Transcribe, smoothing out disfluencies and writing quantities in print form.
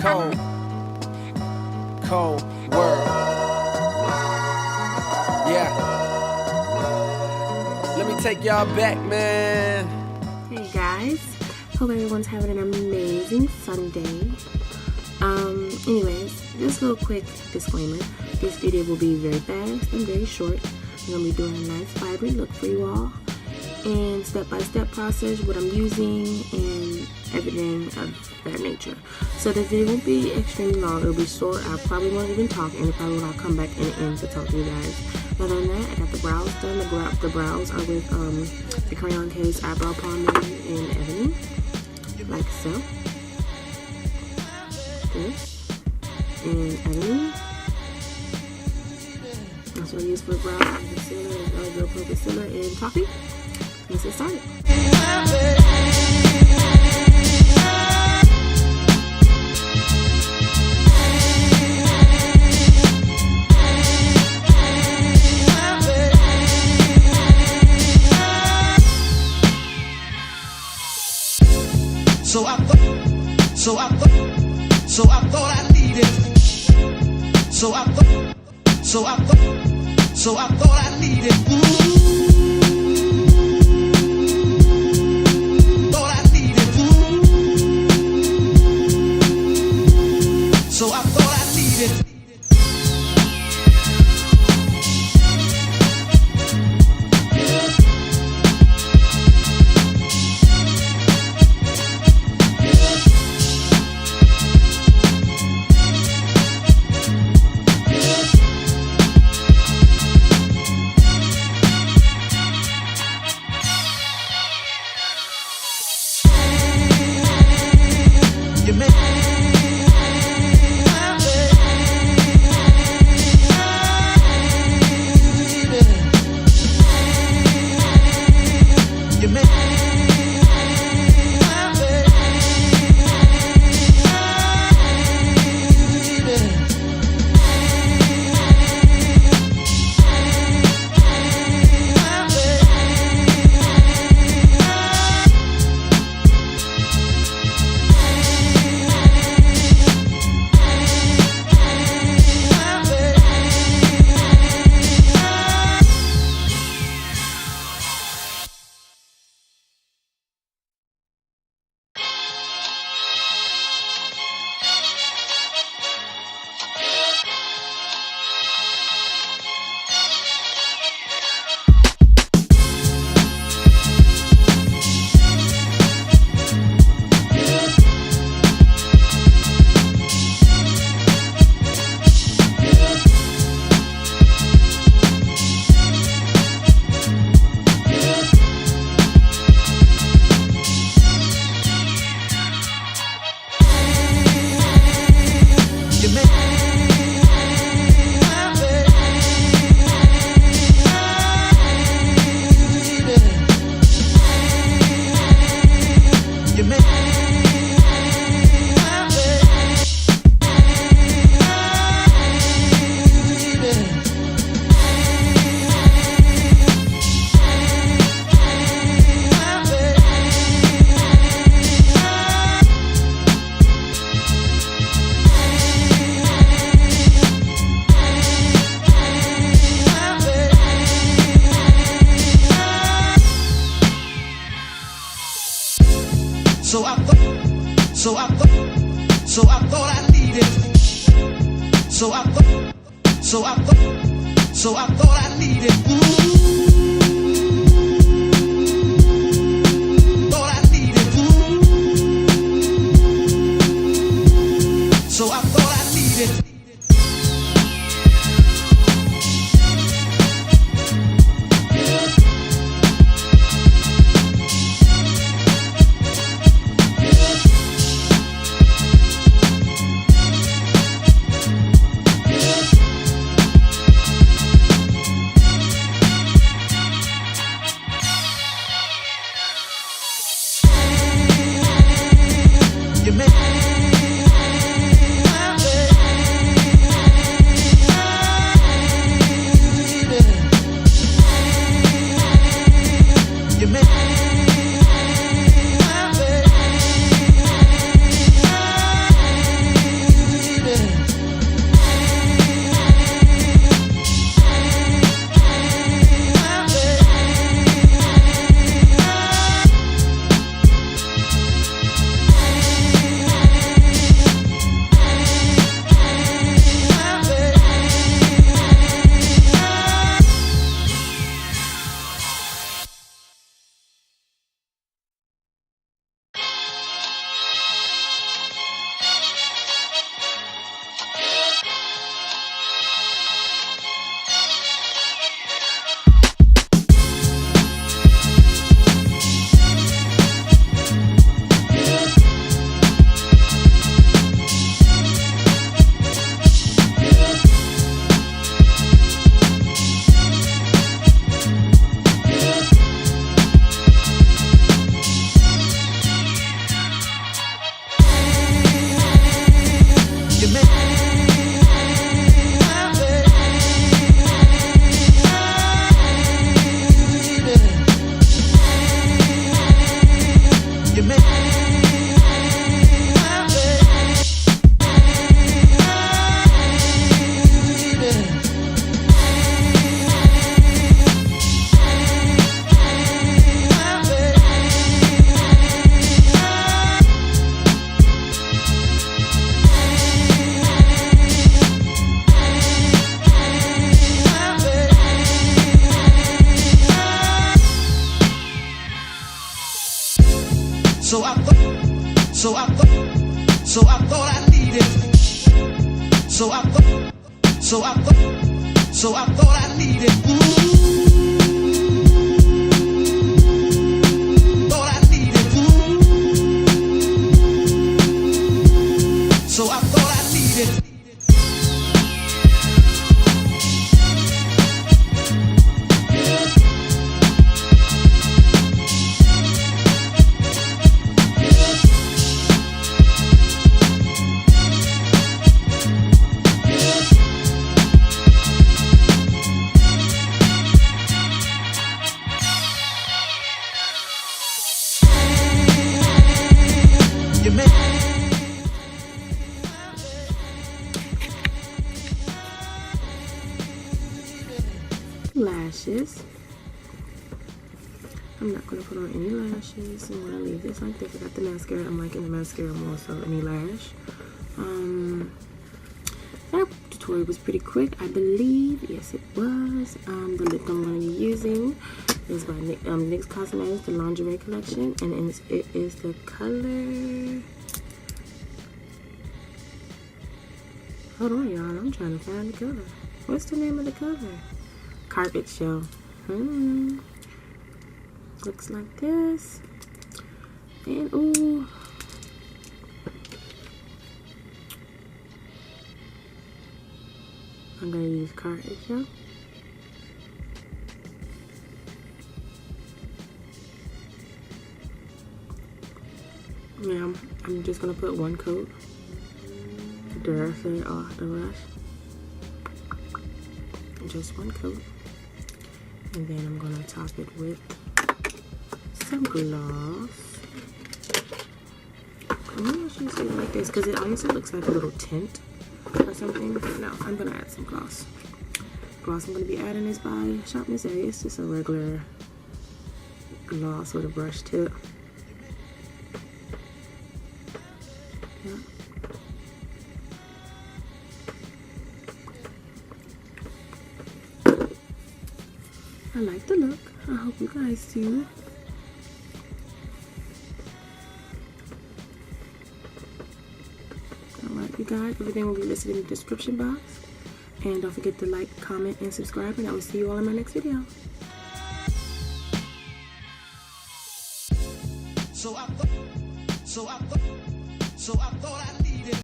Cold world. Yeah. Let me take y'all back, man. Hey guys. Hope everyone's having an amazing Sunday. Anyways, just a little quick disclaimer. This video will be very fast and very short. I'm going to be doing a nice vibrant look for you all. And step-by-step process, what I'm using, and everything of that nature. So the video won't be extremely long. It'll be short. I probably won't even talk, and I probably will come back in the end to talk to you guys. Other than that, I got the brows done. The brows are with the Crayon case eyebrow pomade in ebony, like so. This in ebony. That's what I use for brows. Concealer, Girl Pro Concealer in toffee. Let's get started. So I thought I needed. So I thought I needed. Thought I needed. So I thought I needed. So I thought I needed. So I thought I needed. Thought I needed. So I thought I needed. So I thought I needed. So I thought I needed. Thought I needed. So I thought I needed. Lashes. I'm not going to put on any lashes. I'm going to leave this like this. I got the mascara. I'm liking the mascara more so any lash. That tutorial was pretty quick, I believe. Yes, it was. The lip I'm going to be using is by NYX Cosmetics, the lingerie collection, and it is the color. Hold on, y'all. I'm trying to find the color. What's the name of the color? Carpet Show. Looks like this. And ooh. I'm gonna use Carpet Show. Yeah, I'm just gonna put one coat. Dare I say off the brush. Just one coat. And then I'm gonna top it with some gloss. I'm gonna show you like this because it honestly looks like a little tint or something. No, I'm gonna add some gloss. Gloss I'm gonna be adding is by Shop Miss A. It's just a regular gloss with a brush tip. Yeah. I like the look. I hope you guys do. Alright, you guys, everything will be listed in the description box. And don't forget to like, comment, and subscribe. And I will see you all in my next video. So I thought I